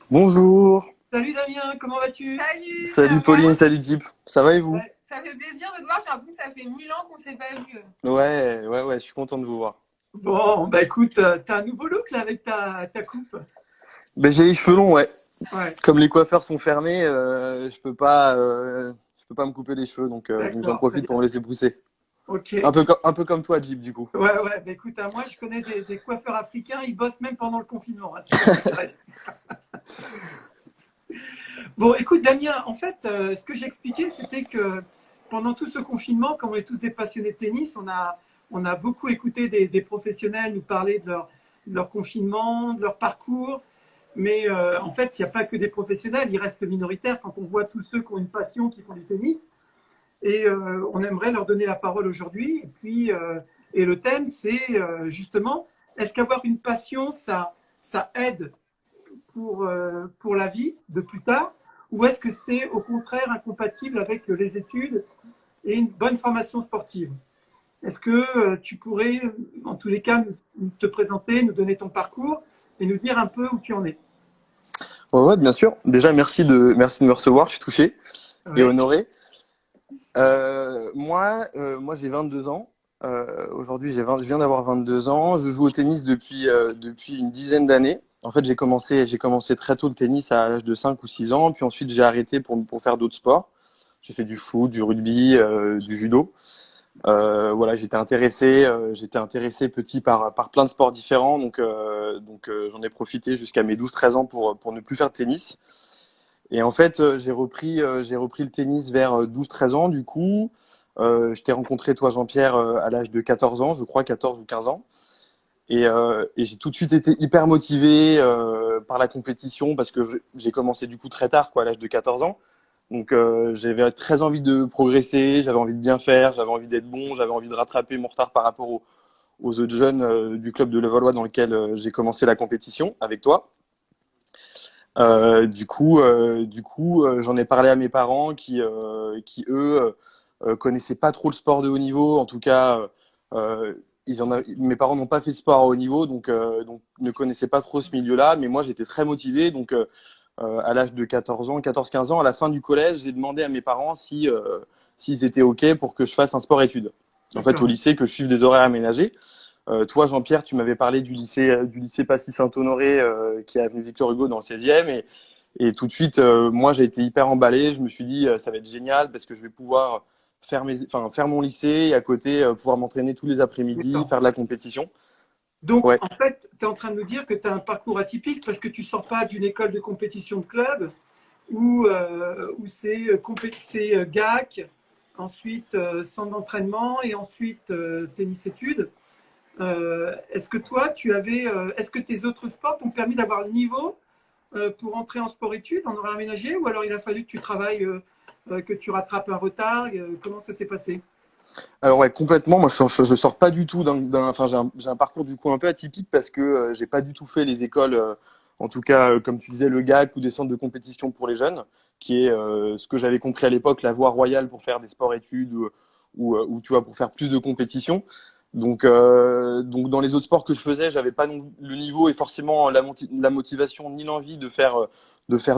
Bonjour. Salut Damien, comment vas-tu? Salut, ça Salut va? Pauline, salut Jeep. Ça va et vous? Ouais. Ça fait plaisir de te voir. J'ai l'impression que ça fait 1000 ans qu'on s'est pas vu. Ouais, je suis content de vous voir. Bon, bah écoute, t'as un nouveau look là avec ta coupe. Ben, j'ai les cheveux longs, ouais. Ouais, Comme les coiffeurs sont fermés, je peux pas me couper les cheveux, donc j'en d'accord, très profite pour bien. me laisser pousser. Ok. Un peu comme toi, Jeep, du coup. Ouais, bah écoute, moi je connais des coiffeurs africains, ils bossent même pendant le confinement, hein, si ça t'intéresse. Bon, écoute Damien, en fait, ce que j'expliquais, c'était que pendant tout ce confinement, comme on est tous des passionnés de tennis, on a beaucoup écouté des professionnels nous parler de leur confinement, de leur parcours. Mais en fait, il n'y a pas que des professionnels, ils restent minoritaires quand on voit tous ceux qui ont une passion, qui font du tennis. Et on aimerait leur donner la parole aujourd'hui. Et le thème, c'est justement, est-ce qu'avoir une passion, ça aide pour la vie de plus tard, ou est-ce que c'est au contraire incompatible avec les études et une bonne formation sportive? Est-ce que tu pourrais, en tous les cas, te présenter, nous donner ton parcours et nous dire un peu où tu en es? Ouais, bien sûr. Déjà, merci de me recevoir, je suis touché et Oui, honoré. Moi, j'ai 22 ans. Aujourd'hui, je viens d'avoir 22 ans. Je joue au tennis depuis une dizaine d'années. En fait, j'ai commencé très tôt le tennis à l'âge de 5 ou 6 ans. Puis ensuite, j'ai arrêté pour faire d'autres sports. J'ai fait du foot, du rugby, du judo. Voilà, j'étais intéressé petit par plein de sports différents. J'en ai profité jusqu'à mes 12-13 ans pour ne plus faire de tennis. Et en fait, j'ai repris le tennis vers 12-13 ans, du coup. Je t'ai rencontré, toi, Jean-Pierre, à l'âge de 14 ans, je crois, 14 ou 15 ans. Et j'ai tout de suite été hyper motivé par la compétition parce que j'ai commencé du coup très tard, quoi, à l'âge de 14 ans. J'avais très envie de progresser, j'avais envie de bien faire, j'avais envie d'être bon, j'avais envie de rattraper mon retard par rapport aux autres jeunes du club de Levallois dans lequel j'ai commencé la compétition avec toi. J'en ai parlé à mes parents qui eux, connaissaient pas trop le sport de haut niveau. En tout cas, mes parents n'ont pas fait de sport à haut niveau, donc ne connaissaient pas trop ce milieu-là. Mais moi, j'étais très motivé. À l'âge de 14 ans, 14-15 ans, à la fin du collège, j'ai demandé à mes parents s'ils étaient OK pour que je fasse un sport-études. En fait, au d'accord. lycée, que je suive des horaires aménagés. Toi, Jean-Pierre, tu m'avais parlé du lycée Passy-Saint-Honoré qui est avenue Victor Hugo dans le 16e. Et tout de suite, moi, j'ai été hyper emballé. Je me suis dit, ça va être génial parce que je vais pouvoir faire mon lycée et à côté, pouvoir m'entraîner tous les après-midi, D'accord. faire de la compétition. Donc, Ouais, en fait, tu es en train de nous dire que tu as un parcours atypique parce que tu sors pas d'une école de compétition de club où c'est GAC, ensuite centre d'entraînement et ensuite tennis-études. Est-ce que toi, est-ce que tes autres sports t'ont permis d'avoir le niveau pour entrer en sport-études, en horaire aménagé, ou alors il a fallu que tu travailles, que tu rattrapes un retard? Comment ça s'est passé? alors ouais, complètement. Moi, je sors pas du tout enfin, j'ai un parcours du coup un peu atypique parce que j'ai pas du tout fait les écoles, en tout cas, comme tu disais, le GAC ou des centres de compétition pour les jeunes, qui est ce que j'avais compris à l'époque, la voie royale pour faire des sports-études ou tu vois, pour faire plus de compétition. Donc dans les autres sports que je faisais, j'avais pas le niveau et forcément la motivation ni l'envie de faire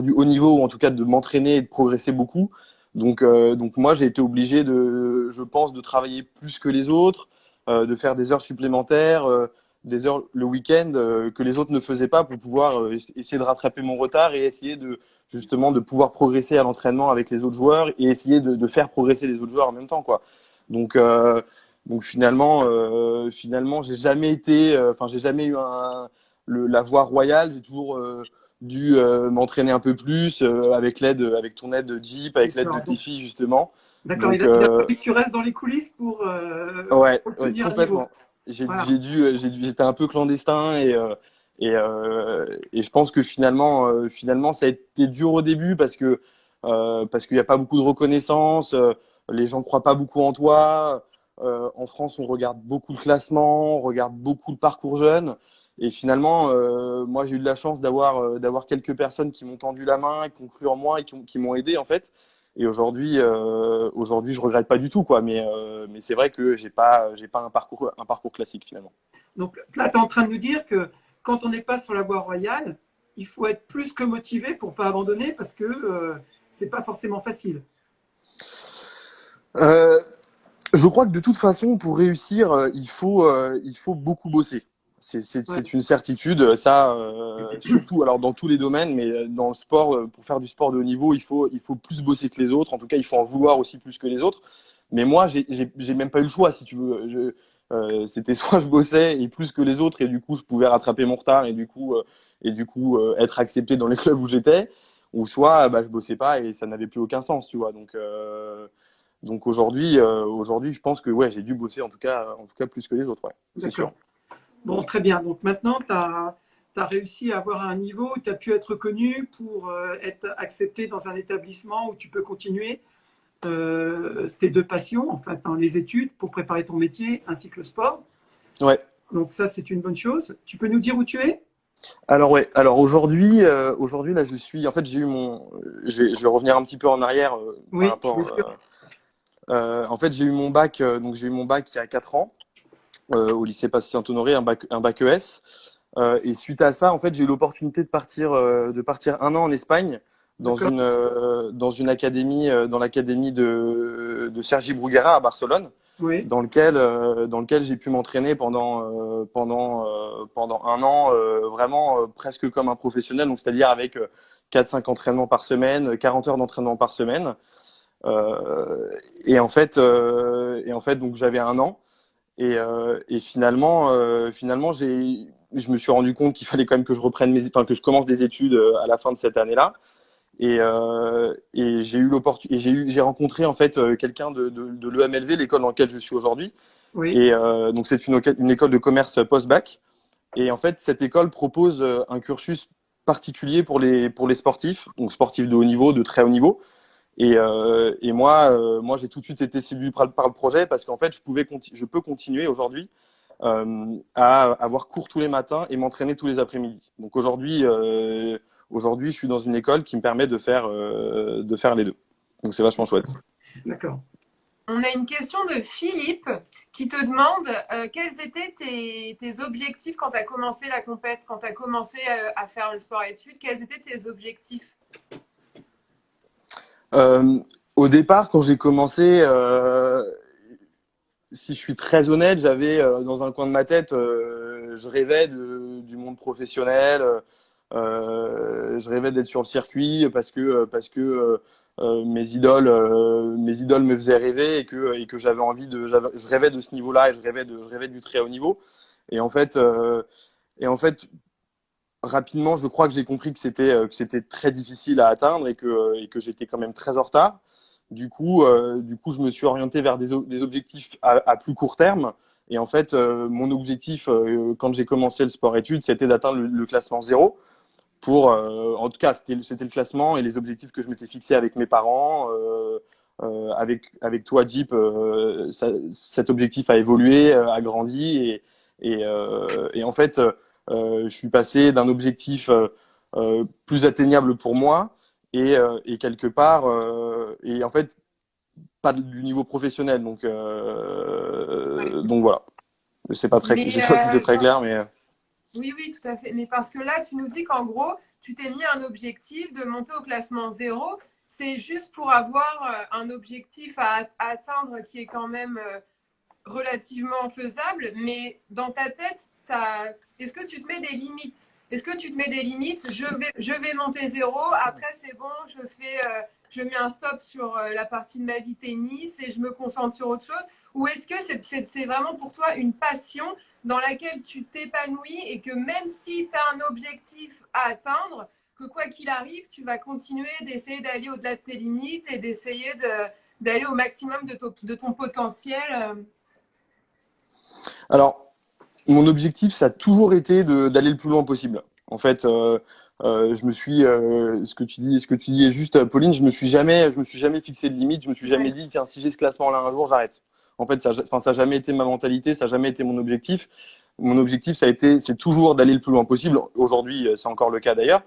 du haut niveau ou en tout cas de m'entraîner et de progresser beaucoup. Donc moi, j'ai été obligé je pense, de travailler plus que les autres, de faire des heures supplémentaires, des heures le week-end que les autres ne faisaient pas pour pouvoir essayer de rattraper mon retard et essayer justement de pouvoir progresser à l'entraînement avec les autres joueurs et essayer de faire progresser les autres joueurs en même temps, quoi. Donc, euh, donc finalement, j'ai jamais eu la voie royale. J'ai toujours dû m'entraîner un peu plus avec ton aide Jeep, avec l'aide de D'accord. tes filles justement. D'accord. Donc Il a fallu que tu restes dans les coulisses pour ouais, obtenir un niveau. complètement. Voilà. J'étais un peu clandestin et je pense que finalement, ça a été dur au début parce qu'il n'y a pas beaucoup de reconnaissance. Les gens ne croient pas beaucoup en toi. En France, on regarde beaucoup le classement, on regarde beaucoup le parcours jeune. Et finalement, moi, j'ai eu de la chance d'avoir quelques personnes qui m'ont tendu la main, qui ont cru en moi et qui m'ont aidé en fait. Et aujourd'hui, je regrette pas du tout, quoi. Mais c'est vrai que j'ai pas un parcours classique finalement. Donc là, tu es en train de nous dire que quand on n'est pas sur la voie royale, il faut être plus que motivé pour pas abandonner parce que c'est pas forcément facile. Euh, je crois que de toute façon, pour réussir, il faut beaucoup bosser. Ouais, C'est une certitude, ça, surtout alors dans tous les domaines, mais dans le sport, pour faire du sport de haut niveau, il faut plus bosser que les autres. En tout cas, il faut en vouloir aussi plus que les autres. Mais moi, j'ai même pas eu le choix, si tu veux. C'était soit je bossais et plus que les autres, et du coup, je pouvais rattraper mon retard et du coup être accepté dans les clubs où j'étais, ou soit bah, je bossais pas et ça n'avait plus aucun sens, tu vois. Donc aujourd'hui, je pense que ouais, j'ai dû bosser en tout cas plus que les autres, ouais, c'est sûr. d'accord. Bon, très bien. Donc maintenant, tu as réussi à avoir un niveau où tu as pu être reconnu pour être accepté dans un établissement où tu peux continuer tes deux passions, enfin les études pour préparer ton métier ainsi que le sport. Ouais. Donc ça, c'est une bonne chose. Tu peux nous dire où tu es? Alors ouais. Alors aujourd'hui là, je suis. En fait, j'ai eu mon. Je vais revenir un petit peu en arrière par Oui, bien rapport. sûr. En fait, j'ai eu mon bac. Donc j'ai eu mon bac il y a 4 ans au lycée Passy Saint-Honoré, un bac ES. Et suite à ça, en fait, j'ai eu l'opportunité de partir un an en Espagne D'accord. dans une académie, dans l'académie de Sergi Bruguera à Barcelone, Oui, dans lequel j'ai pu m'entraîner pendant un an, vraiment presque comme un professionnel, donc c'est-à-dire avec 4-5 entraînements par semaine, 40 heures d'entraînement par semaine. Euh, et en fait, donc j'avais un an. Et finalement, je me suis rendu compte qu'il fallait quand même que enfin, que je commence des études à la fin de cette année-là. Et j'ai eu l'opportunité, j'ai rencontré en fait quelqu'un de l'EMLV, l'école dans laquelle je suis aujourd'hui. oui, Et donc c'est une école de commerce post-bac. Et en fait, cette école propose un cursus particulier pour les sportifs, donc sportifs de haut niveau, de très haut niveau. Et moi, j'ai tout de suite été séduit par le projet parce qu'en fait, je peux continuer aujourd'hui à avoir cours tous les matins et m'entraîner tous les après-midi. Donc aujourd'hui, je suis dans une école qui me permet de faire les deux. Donc c'est vachement chouette. d'accord. On a une question de Philippe qui te demande quels étaient tes objectifs quand tu as commencé la compète, quand tu as commencé à faire le sport-études, quels étaient tes objectifs? Euh, Au départ, quand j'ai commencé, si je suis très honnête, j'avais dans un coin de ma tête, je rêvais du monde professionnel, je rêvais d'être sur le circuit parce que mes idoles me faisaient rêver et que je rêvais de ce niveau-là et je rêvais du très haut niveau. Et en fait, euh, et en fait, rapidement, je crois que j'ai compris que c'était très difficile à atteindre et que j'étais quand même très en retard. Du coup, je me suis orienté vers des objectifs à plus court terme. Et en fait, mon objectif, quand j'ai commencé le sport-études, c'était d'atteindre le classement zéro. En tout cas, c'était le classement et les objectifs que je m'étais fixés avec mes parents, avec toi, Jeep. Cet objectif a évolué, a grandi et en fait, je suis passé d'un objectif plus atteignable pour moi et quelque part, et en fait, pas du niveau professionnel. Donc voilà. Je Mais sais pas si c'est très clair, mais oui, oui, tout à fait. Mais parce que là, tu nous dis qu'en gros, tu t'es mis un objectif de monter au classement zéro. C'est juste pour avoir un objectif à atteindre qui est quand même relativement faisable, mais dans ta tête, est-ce que tu te mets des limites? Est-ce que tu te mets des limites? Je vais monter zéro, après c'est bon, je mets un stop sur la partie de ma vie tennis et je me concentre sur autre chose? Ou est-ce que c'est vraiment pour toi une passion dans laquelle tu t'épanouis et que même si tu as un objectif à atteindre, que quoi qu'il arrive, tu vas continuer d'essayer d'aller au-delà de tes limites et d'essayer d'aller au maximum de ton potentiel? alors. Mon objectif, ça a toujours été d'aller le plus loin possible. En fait, ce que tu dis est juste, Pauline. Je me suis jamais fixé de limite. Je me suis jamais Ouais. dit, tiens, si j'ai ce classement-là un jour, j'arrête. En fait, ça a jamais été ma mentalité, ça a jamais été mon objectif. Mon objectif, c'est toujours d'aller le plus loin possible. Aujourd'hui, c'est encore le cas d'ailleurs.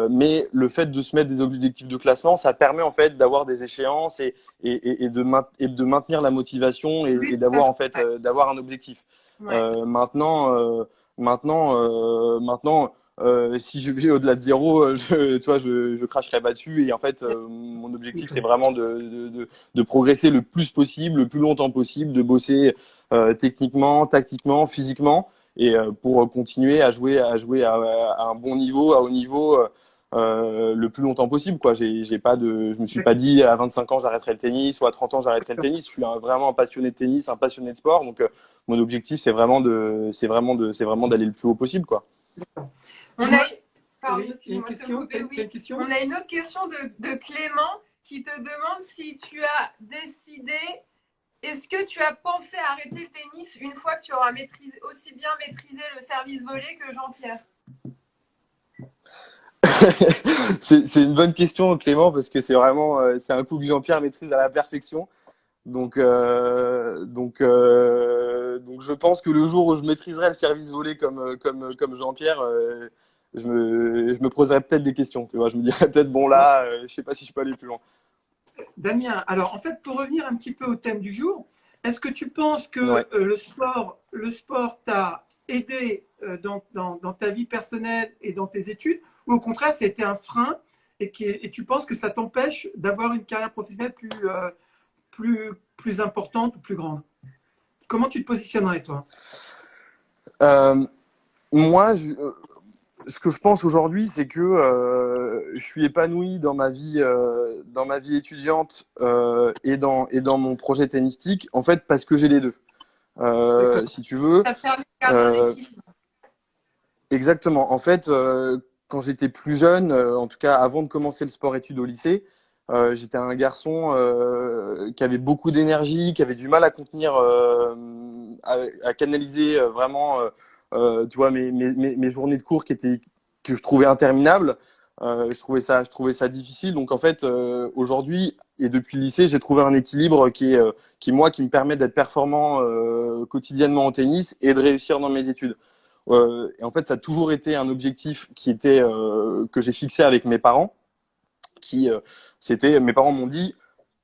Mais le fait de se mettre des objectifs de classement, ça permet en fait d'avoir des échéances et de maintenir la motivation Oui, et tout à d'avoir en fait fait. d'avoir un objectif. Ouais. Maintenant, Si je vais au-delà de zéro, tu vois, je cracherai pas dessus. Et en fait, mon objectif, c'est vraiment de progresser le plus possible, le plus longtemps possible, de bosser techniquement, tactiquement, physiquement, et pour continuer à un bon niveau, à haut niveau, le plus longtemps possible, quoi. J'ai pas de, je me suis pas dit à 25 ans j'arrêterai le tennis ou à 30 ans j'arrêterai le tennis. Je suis vraiment un passionné de tennis, un passionné de sport. Donc mon objectif, c'est vraiment d'aller le plus haut possible, quoi. On a, pardon, oui, il y a une question, une question. On a une autre question de Clément qui te demande si tu as décidé, est-ce que tu as pensé à arrêter le tennis une fois que tu auras aussi bien maîtrisé le service volé que Jean-Pierre? C'est une bonne question, Clément, parce que c'est vraiment, c'est un coup que Jean-Pierre maîtrise à la perfection. Donc, je pense que le jour où je maîtriserai le service volé comme Jean-Pierre, je me poserai peut-être des questions. Tu vois, je me dirais peut-être bon là, je sais pas si je peux aller plus loin. Damien, alors en fait, pour revenir un petit peu au thème du jour, est-ce que tu penses que Ouais. le sport t'a aidé dans ta vie personnelle et dans tes études, ou au contraire, ça a été un frein et tu penses que ça t'empêche d'avoir une carrière professionnelle plus importante ou plus grande? Comment tu te positionnerais, toi? Euh, Moi, ce que je pense aujourd'hui, c'est que je suis épanoui dans ma vie étudiante et dans mon projet tennistique, en fait, parce que j'ai les deux. Si tu veux. Ça te permet de garder un équilibre. Exactement. En fait, quand j'étais plus jeune, en tout cas avant de commencer le sport-études au lycée, j'étais un garçon qui avait beaucoup d'énergie, qui avait du mal à contenir, à canaliser vraiment, tu vois, mes journées de cours que je trouvais interminables. Je trouvais ça difficile. Donc en fait, aujourd'hui et depuis le lycée, j'ai trouvé un équilibre qui me permet d'être performant quotidiennement en tennis et de réussir dans mes études. Et en fait, ça a toujours été un objectif que j'ai fixé avec mes parents. Mes parents m'ont dit,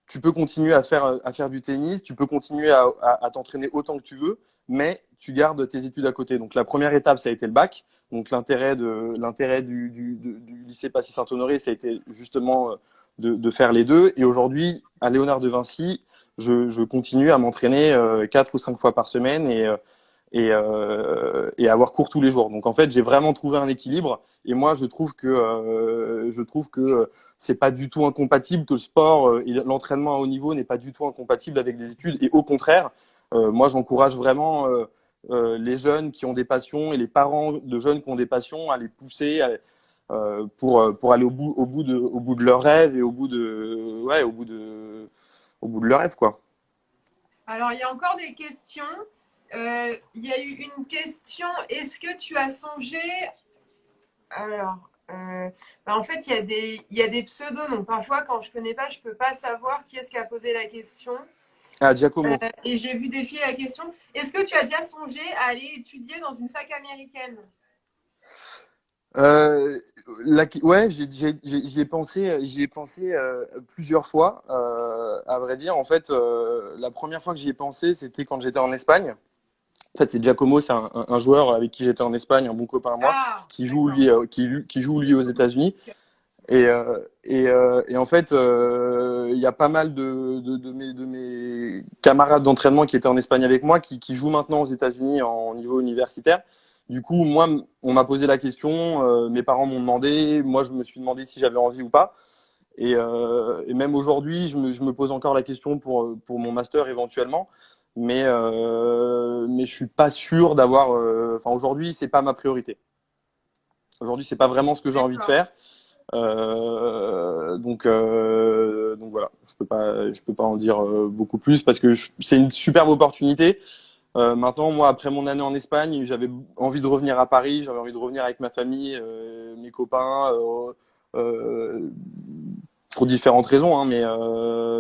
tu peux continuer à faire du tennis, tu peux continuer à t'entraîner autant que tu veux, mais tu gardes tes études à côté. Donc la première étape, ça a été le bac. Donc l'intérêt du lycée Passy-Saint-Honoré, ça a été justement de faire les deux. Et aujourd'hui, à Léonard de Vinci, je continue à m'entraîner 4 ou 5 fois par semaine et avoir cours tous les jours. Donc en fait, j'ai vraiment trouvé un équilibre. Et moi, je trouve que c'est pas du tout incompatible, que le sport et l'entraînement à haut niveau n'est pas du tout incompatible avec des études. Et au contraire, moi, j'encourage vraiment les jeunes qui ont des passions et les parents de jeunes qui ont des passions à les pousser pour aller au bout de leurs rêves et au bout de leurs rêves, quoi. Alors, il y a encore des questions. Il y a eu une question. Est-ce que tu as songé. Alors, en fait, il y a des pseudos. Donc, parfois, quand je ne connais pas, je ne peux pas savoir qui est-ce qui a posé la question. Ah, Giacomo. Et j'ai vu défiler la question. Est-ce que tu as déjà songé à aller étudier dans une fac américaine? Ouais, j'y ai pensé plusieurs fois. À vrai dire, en fait, la première fois que j'y ai pensé, c'était quand j'étais en Espagne. En fait, c'est Giacomo, c'est un joueur avec qui j'étais en Espagne, un bon copain à moi, Ah, qui joue lui aux États-Unis. Et en fait, il y a pas mal de mes camarades d'entraînement qui étaient en Espagne avec moi, qui jouent maintenant aux États-Unis en niveau universitaire. Du coup, moi, on m'a posé la question, mes parents m'ont demandé, moi, je me suis demandé si j'avais envie ou pas. Et même aujourd'hui, je me pose encore la question pour mon master éventuellement. Mais je suis pas sûr d'avoir. Enfin, aujourd'hui, c'est pas ma priorité. Aujourd'hui, c'est pas vraiment ce que j'ai envie de d'accord. faire. Donc voilà, je peux pas en dire beaucoup plus parce que c'est une superbe opportunité. Maintenant, moi, après mon année en Espagne, j'avais envie de revenir à Paris, j'avais envie de revenir avec ma famille, mes copains, pour différentes raisons, hein,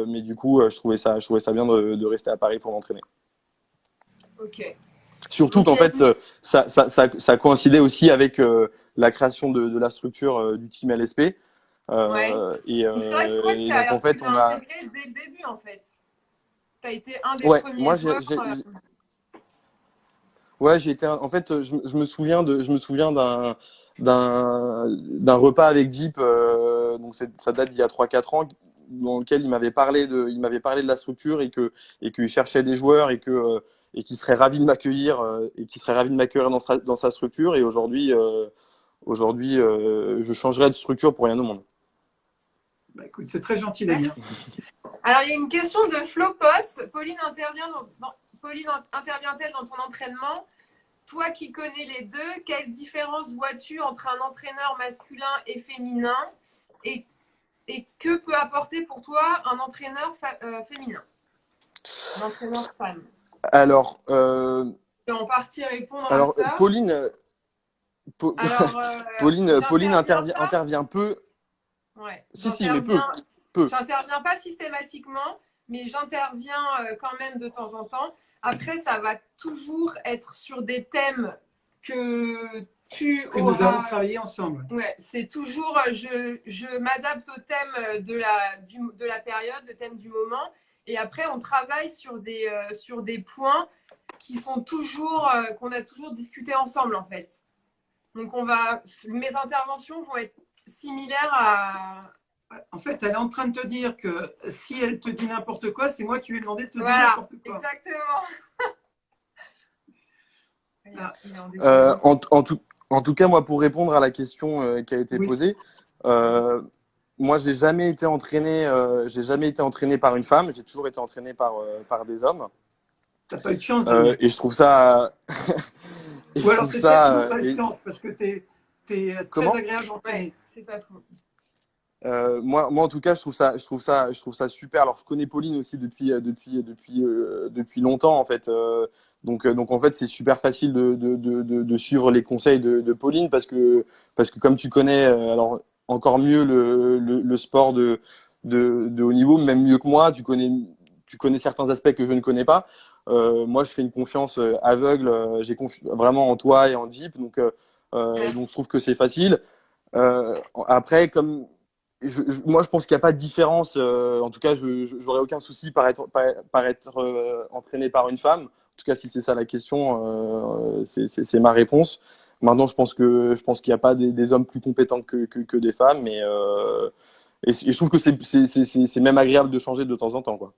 mais du coup, je trouvais ça bien de rester à Paris pour m'entraîner. Ok. Surtout Donc, qu'en fait, ça coïncidait aussi avec la création de la structure du team LSP. ouais. C'est vrai que toi, Et donc, en fait, tu on l'as a. intégré dès le début, en fait. Tu as été un des Ouais, premiers joueurs. ouais, j'ai été. En fait, je me souviens d'un repas avec Jeep, donc ça date d'il y a 3-4 ans, dans lequel il m'avait parlé de la structure et qu'il cherchait des joueurs et qu'il serait ravi de m'accueillir dans sa structure. Et aujourd'hui, je changerais de structure pour rien au monde. Bah, écoute, c'est très gentil, Damien. Alors, il y a une question de Flopos. Pauline intervient-elle dans ton entraînement? Toi qui connais les deux, quelle différence vois-tu entre un entraîneur masculin et féminin et que peut apporter pour toi un entraîneur féminin? Un entraîneur femme. Alors, Tu peux en partie répondre à ça. Pauline, Alors, Pauline j'interviens pas. intervient peu. Ouais, Si, mais peu. Peu. j'interviens pas systématiquement, mais j'interviens quand même de temps en temps. Après, ça va toujours être sur des thèmes que nous avons travaillé ensemble. Ouais, c'est toujours, je m'adapte au thème de la période, le thème du moment. Et après, on travaille sur des points qui sont toujours, qu'on a toujours discuté ensemble, en fait. Donc, mes interventions vont être similaires à. En fait, elle est en train de te dire que si elle te dit n'importe quoi, c'est moi qui lui ai demandé de te dire Voilà, n'importe quoi. exactement. En tout cas, moi, pour répondre à la question qui a été posée, moi, j'ai jamais été entraîné par une femme. J'ai toujours été entraîné par des hommes. T'as pas eu de chance. Et je trouve ça. Ou alors c'est peut-être pas de chance parce que t'es très agréable à entraîner. Ouais, c'est pas faux. Moi, en tout cas, je trouve ça super. Alors, je connais Pauline aussi depuis longtemps, en fait. Donc, en fait, c'est super facile de suivre les conseils de Pauline parce que comme tu connais, alors encore mieux le sport de haut niveau, même mieux que moi, tu connais certains aspects que je ne connais pas. Moi, je fais une confiance aveugle. J'ai vraiment en toi et en Jeep, donc je trouve que c'est facile. Après, comme moi, je pense qu'il n'y a pas de différence. En tout cas, je n'aurais aucun souci par être entraîné par une femme. En tout cas, si c'est ça la question, c'est ma réponse. Maintenant, je pense qu'il n'y a pas des hommes plus compétents que des femmes, et je trouve que c'est même agréable de changer de temps en temps, quoi.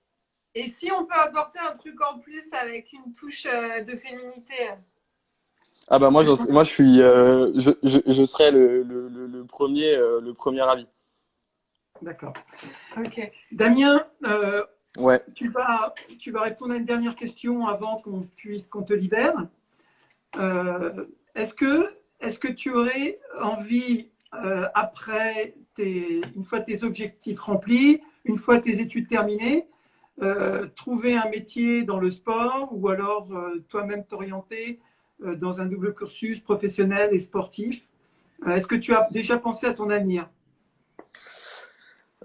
Et si on peut apporter un truc en plus avec une touche de féminité? Ah bah moi, je serais le premier ravi. D'accord. Ok. Damien, Ouais. tu vas répondre à une dernière question avant qu'on te libère. Est-ce que tu aurais envie, après une fois tes objectifs remplis, une fois tes études terminées, trouver un métier dans le sport ou alors toi-même t'orienter dans un double cursus professionnel et sportif? Est-ce que tu as déjà pensé à ton avenir?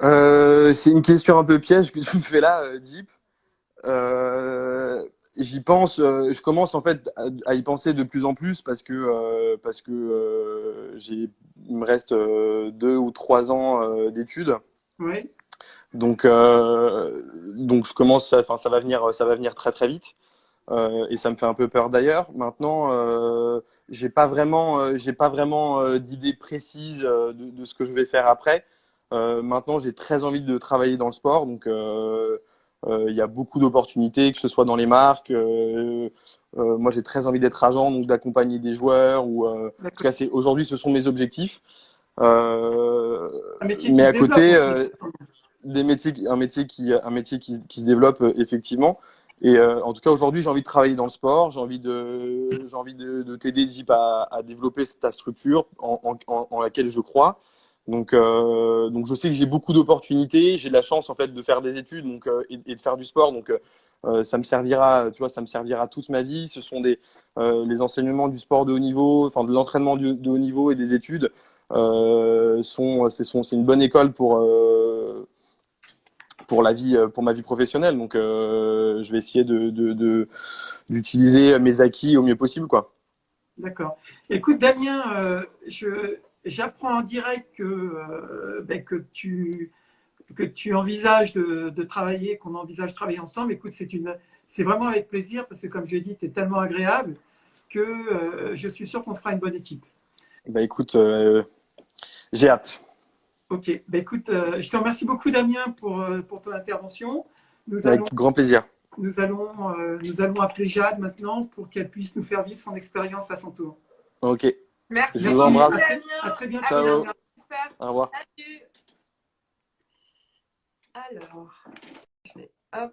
C'est une question un peu piège que tu me fais là, Deep. J'y pense, je commence en fait à y penser de plus en plus parce que il me reste 2 ou 3 ans d'études. Oui. Donc je commence, enfin ça va venir très très vite. Et ça me fait un peu peur d'ailleurs. Maintenant, j'ai pas vraiment d'idée précise de ce que je vais faire après. Maintenant, j'ai très envie de travailler dans le sport, donc il y a beaucoup d'opportunités, que ce soit dans les marques. Moi, j'ai très envie d'être agent, donc d'accompagner des joueurs. En tout cas, aujourd'hui, ce sont mes objectifs. Mais à côté, un métier qui se développe effectivement. Et en tout cas, aujourd'hui, j'ai envie de travailler dans le sport. J'ai envie de t'aider, Jeep, à développer ta structure en laquelle je crois. Donc je sais que j'ai beaucoup d'opportunités. J'ai de la chance en fait de faire des études et de faire du sport. Donc ça me servira, tu vois, ça me servira toute ma vie. Ce sont les enseignements du sport de haut niveau, enfin de l'entraînement de haut niveau et des études c'est une bonne école pour la vie, pour ma vie professionnelle. Donc je vais essayer d'utiliser mes acquis au mieux possible, quoi. D'accord. Écoute, Damien, j'apprends en direct que tu envisages de travailler, qu'on envisage de travailler ensemble. Écoute, c'est vraiment avec plaisir parce que, comme je l'ai dit, tu es tellement agréable que je suis sûr qu'on fera une bonne équipe. Bah écoute, j'ai hâte. Ok, bah, écoute, je te remercie beaucoup Damien pour ton intervention. Nous allons, Avec grand plaisir. nous allons appeler Jade maintenant pour qu'elle puisse nous faire vivre son expérience à son tour. Ok. Je Merci vous Merci, beaucoup, embrasse. à Damien. très bientôt À Ciao. bientôt, Damien. j'espère. Au revoir. Salut. Alors, je vais hop.